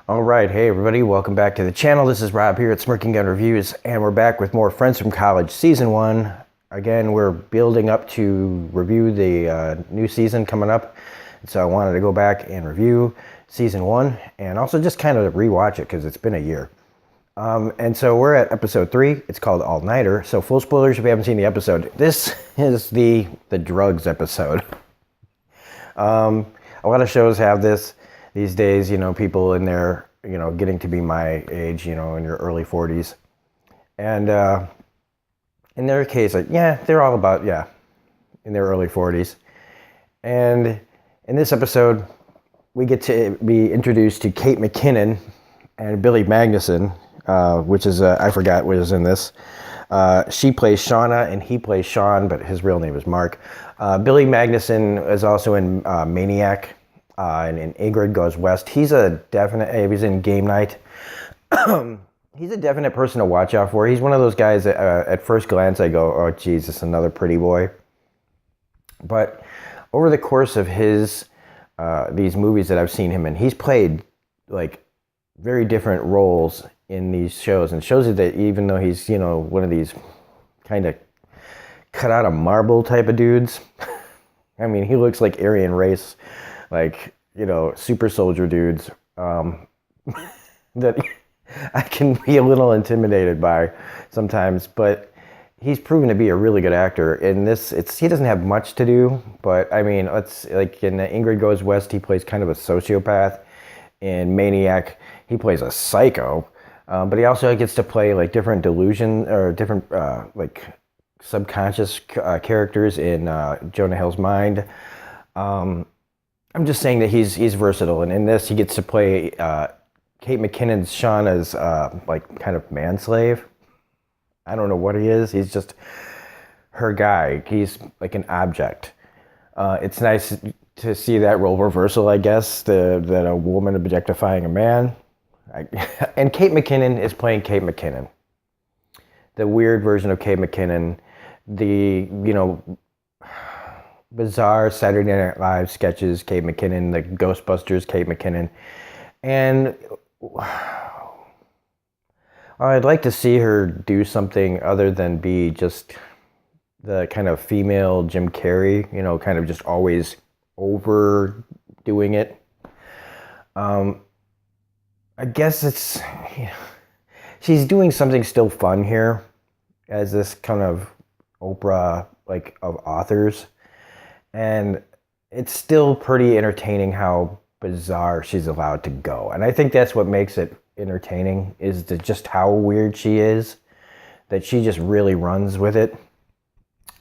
All right, hey everybody, welcome back to the channel. This is Rob here at Smirking Gun Reviews, and we're back with more Friends from College Season 1. Again, we're building up to review the new season coming up, so I wanted to go back and review Season 1, and also just kind of rewatch it because it's been a year. And so we're at Episode 3. It's called All Nighter, so full spoilers if you haven't seen the episode. This is the drugs episode. A lot of shows have this these days, people in their, getting to be my age, in your early 40s. And in their case, they're all about, in their early 40s. And in this episode, we get to be introduced to Kate McKinnon and Billy Magnuson, which is, I forgot what is in this. She plays Shauna and he plays Sean, but his real name is Mark. Billy Magnuson is also in Maniac. And in Ingrid Goes West. He's a definite, he was in Game Night. He's a definite person to watch out for. He's one of those guys that at first glance I go, oh Jesus, another pretty boy. But over the course of his, these movies that I've seen him in, he's played like very different roles in these shows. And shows you that even though he's, one of these kind of cut out of marble type of dudes. I mean, he looks like Aryan race. Like, super soldier dudes that I can be a little intimidated by sometimes, but he's proven to be a really good actor. In this, he doesn't have much to do, but I mean, it's like in Ingrid Goes West, he plays kind of a sociopath. In Maniac, he plays a psycho, but he also gets to play like different delusion or different like subconscious characters in Jonah Hill's mind. I'm just saying that he's versatile, and in this he gets to play Kate McKinnon's Shauna's like kind of manslave. I don't know what he is. He's just her guy. He's like an object. It's nice to see that role reversal, I guess, that a woman objectifying a man. And Kate McKinnon is playing Kate McKinnon, the weird version of Kate McKinnon, the bizarre Saturday Night Live sketches, Kate McKinnon, the Ghostbusters, Kate McKinnon. And I'd like to see her do something other than be just the kind of female Jim Carrey, kind of just always overdoing it. I guess it's, she's doing something still fun here as this kind of Oprah, like, of authors. And it's still pretty entertaining how bizarre she's allowed to go. And I think that's what makes it entertaining, is just how weird she is, that she just really runs with it.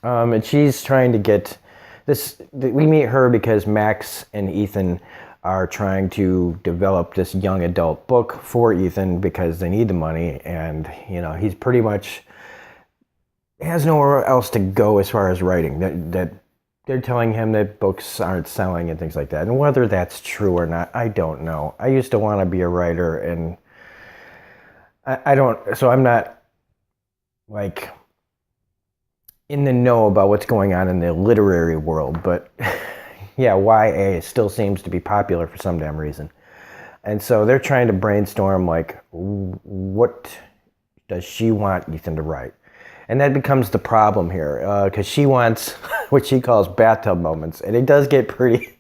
And she's trying to get this, we meet her because Max and Ethan are trying to develop this young adult book for Ethan because they need the money. And, he's pretty much has nowhere else to go as far as writing. That they're telling him that books aren't selling and things like that. And whether that's true or not, I don't know. I used to want to be a writer, and I don't, so I'm not like in the know about what's going on in the literary world, but yeah, YA still seems to be popular for some damn reason. And so they're trying to brainstorm, like, what does she want Ethan to write? And that becomes the problem here, because she wants what she calls bathtub moments. And it does get pretty...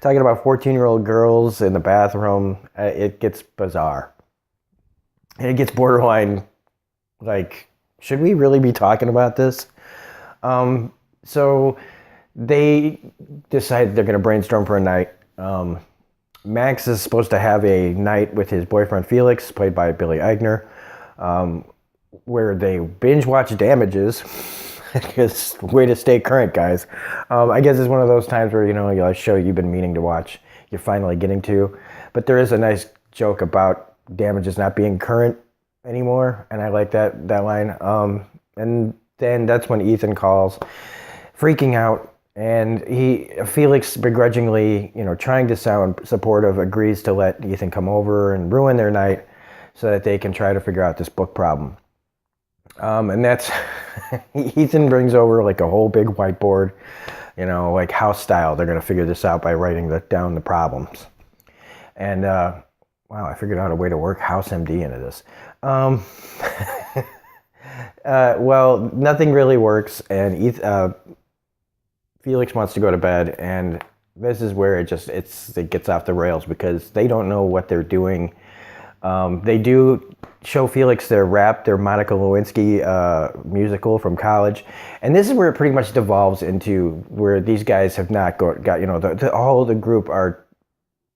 Talking about 14-year-old girls in the bathroom, it gets bizarre. And it gets borderline, like, should we really be talking about this? So they decide they're going to brainstorm for a night. Max is supposed to have a night with his boyfriend Felix, played by Billy Eichner. Where they binge watch Damages. It's way to stay current, guys. I guess it's one of those times where, a show you've been meaning to watch, you're finally getting to. But there is a nice joke about Damages not being current anymore, and I like that line. And then that's when Ethan calls, freaking out, and Felix begrudgingly, trying to sound supportive, agrees to let Ethan come over and ruin their night so that they can try to figure out this book problem. And that's, Ethan brings over like a whole big whiteboard, like house style. They're going to figure this out by writing down the problems. And wow, I figured out a way to work House MD into this. Um, well, nothing really works, and Felix wants to go to bed, and this is where it gets off the rails because they don't know what they're doing. They do show Felix their Monica Lewinsky musical from college, and this is where it pretty much devolves into where these guys have not got all the group are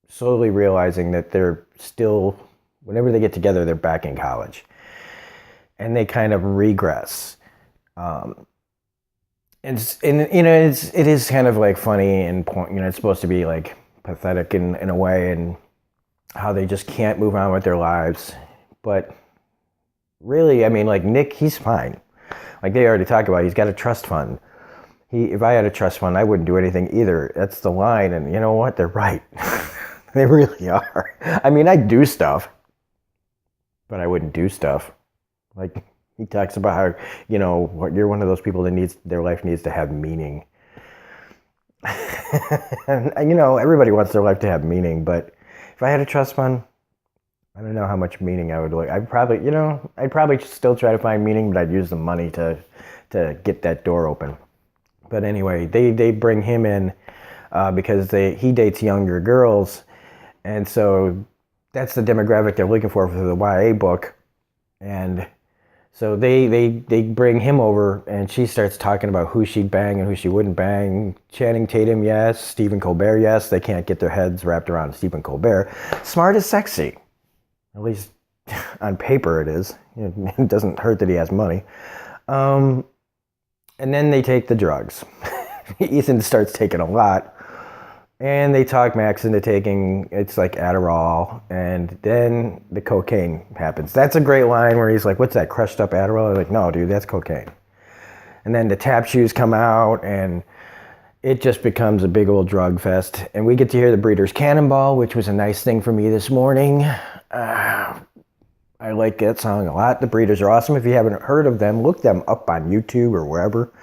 slowly realizing that they're still, whenever they get together, they're back in college, and they kind of regress. It is kind of like funny and it's supposed to be like pathetic in a way, and how they just can't move on with their lives. But really, I mean, like Nick, he's fine. Like they already talked about, he's got a trust fund. If I had a trust fund, I wouldn't do anything either. That's the line, and you know what? They're right. They really are. I mean, I'd do stuff, but I wouldn't do stuff. Like he talks about how, you're one of those people that their life needs to have meaning. And everybody wants their life to have meaning, but if I had a trust fund, I don't know how much meaning I would like. I'd probably still try to find meaning, but I'd use the money to get that door open. But anyway, they bring him in because he dates younger girls, and so that's the demographic they're looking for the YA book. And so they bring him over, and she starts talking about who she'd bang and who she wouldn't bang. Channing Tatum, yes. Stephen Colbert, yes. They can't get their heads wrapped around Stephen Colbert. Smart is sexy. At least on paper it is. It doesn't hurt that he has money. And then they take the drugs. Ethan starts taking a lot. And they talk Max into taking, it's like Adderall, and then the cocaine happens. That's a great line where he's like, what's that, crushed up Adderall? I'm like, no, dude, that's cocaine. And then the tap shoes come out, and it just becomes a big old drug fest. And we get to hear the Breeders' Cannonball, which was a nice thing for me this morning. I like that song a lot. The Breeders are awesome. If you haven't heard of them, look them up on YouTube or wherever.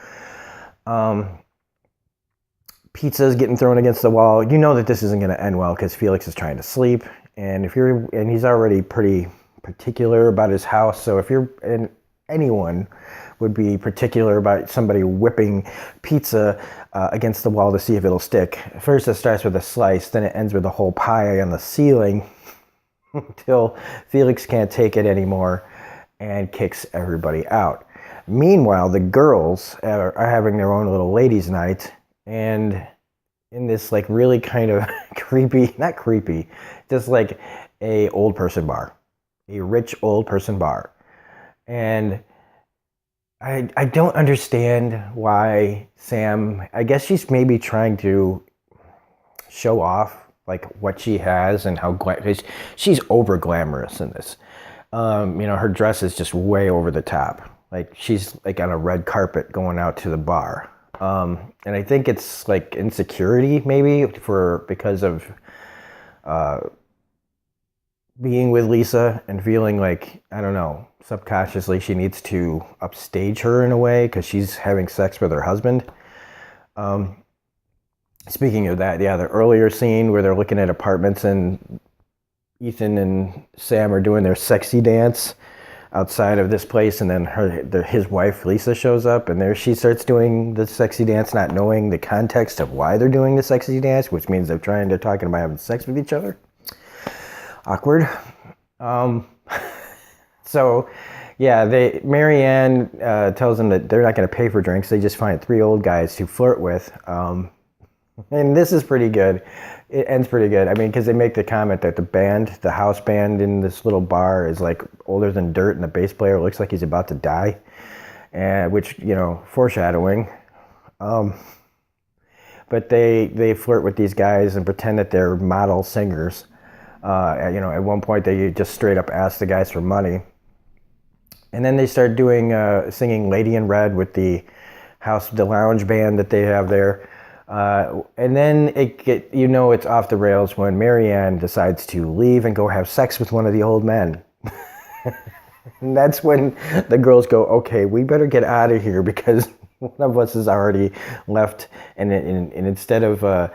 Pizza's getting thrown against the wall. You know that this isn't going to end well because Felix is trying to sleep, and he's already pretty particular about his house. So anyone would be particular about somebody whipping pizza against the wall to see if it'll stick. First, it starts with a slice, then it ends with a whole pie on the ceiling until Felix can't take it anymore and kicks everybody out. Meanwhile, the girls are having their own little ladies' night. And in this like really kind of not creepy, just like a old person bar, a rich old person bar. And I don't understand why Sam, I guess she's maybe trying to show off like what she has and how she's over glamorous in this. Her dress is just way over the top. Like she's like on a red carpet going out to the bar. And I think it's like insecurity maybe because of being with Lisa and feeling like, I don't know, subconsciously she needs to upstage her in a way because she's having sex with her husband. Speaking of that, yeah, the earlier scene where they're looking at apartments and Ethan and Sam are doing their sexy dance outside of this place, and then his wife Lisa shows up, and there she starts doing the sexy dance, not knowing the context of why they're doing the sexy dance, which means they're talking about having sex with each other. Awkward. So yeah, Marianne tells them that they're not going to pay for drinks. They just find 3 old guys to flirt with, and this is pretty good. It ends pretty good. I mean, because they make the comment that the house band in this little bar is like older than dirt, and the bass player looks like he's about to die, which, foreshadowing. But they flirt with these guys and pretend that they're model singers. At one point they just straight up ask the guys for money. And then they start doing singing Lady in Red with the lounge band that they have there. And then it's off the rails when Marianne decides to leave and go have sex with one of the old men. And that's when the girls go, okay, we better get out of here because one of us has already left. And instead of,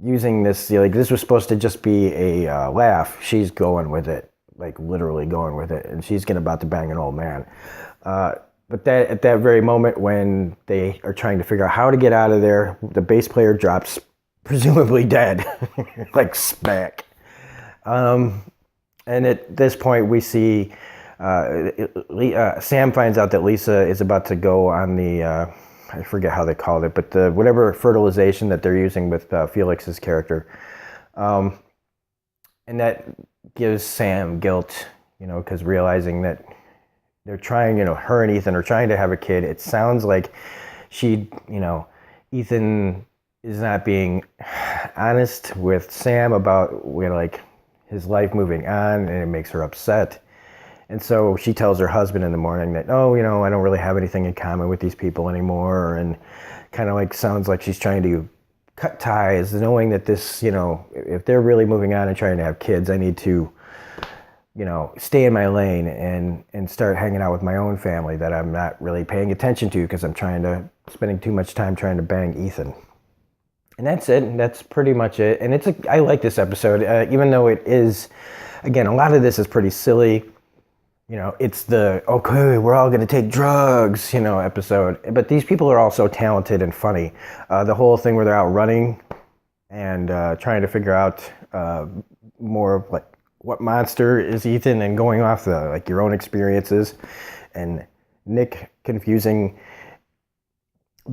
using this, like, this was supposed to just be a laugh. She's going with it, like literally going with it, and she's about to bang an old man. But that at that very moment when they are trying to figure out how to get out of there, the bass player drops, presumably dead, like smack. And at this point, we see Sam finds out that Lisa is about to go on the I forget how they called it, but the whatever fertilization that they're using with Felix's character, and that gives Sam guilt, because realizing that they're trying, her and Ethan are trying to have a kid. It sounds like Ethan is not being honest with Sam about like his life moving on, and it makes her upset. And so she tells her husband in the morning that, I don't really have anything in common with these people anymore, and kind of like sounds like she's trying to cut ties, knowing that this, if they're really moving on and trying to have kids, I need to stay in my lane and start hanging out with my own family that I'm not really paying attention to because I'm spending too much time trying to bang Ethan. And that's it. That's pretty much it. And I like this episode, even though it is, again, a lot of this is pretty silly. It's the, okay, we're all going to take drugs, episode. But these people are all so talented and funny. The whole thing where they're out running and trying to figure out more of like, what monster is Ethan, and going off your own experiences, and Nick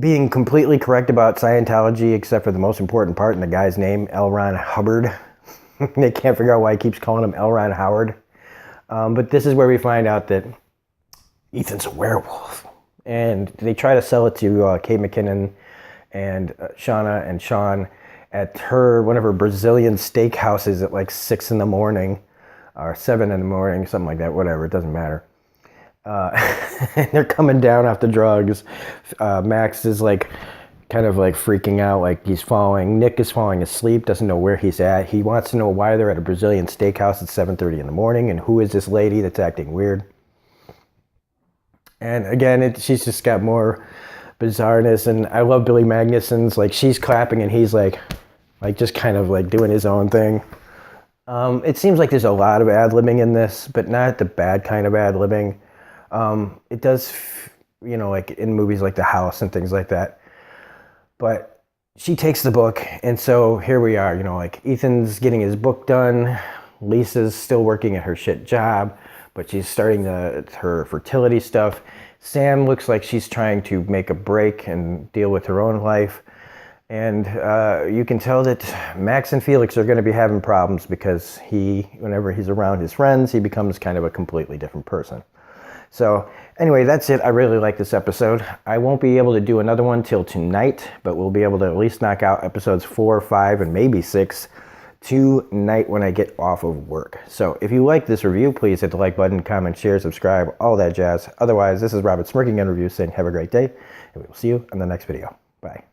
being completely correct about Scientology except for the most important part in the guy's name, L. Ron Hubbard. They can't figure out why he keeps calling him L. Ron Howard. But this is where we find out that Ethan's a werewolf, and they try to sell it to Kate McKinnon and Shauna and Sean at one of her Brazilian steakhouses at like 6 in the morning or 7 in the morning, something like that, whatever, it doesn't matter. They're coming down off the drugs. Max is like kind of like freaking out, like he's falling. Nick is falling asleep, doesn't know where he's at. He wants to know why they're at a Brazilian steakhouse at 7:30 in the morning and who is this lady that's acting weird. And again, she's just got more bizarreness, and I love Billy Magnuson's, like, she's clapping and he's like just kind of like doing his own thing. It seems like there's a lot of ad-libbing in this, but not the bad kind of ad-libbing. It does, like in movies like The House and things like that. But she takes the book, and so here we are, like Ethan's getting his book done. Lisa's still working at her shit job, but she's starting her fertility stuff. Sam looks like she's trying to make a break and deal with her own life. And you can tell that Max and Felix are going to be having problems because whenever he's around his friends, he becomes kind of a completely different person. So anyway, that's it. I really like this episode. I won't be able to do another one till tonight, but we'll be able to at least knock out episodes 4, 5, and maybe 6 tonight when I get off of work. So if you like this review, please hit the like button, comment, share, subscribe, all that jazz. Otherwise, this is Robert Smirking Gun Review saying have a great day, and we will see you in the next video. Bye.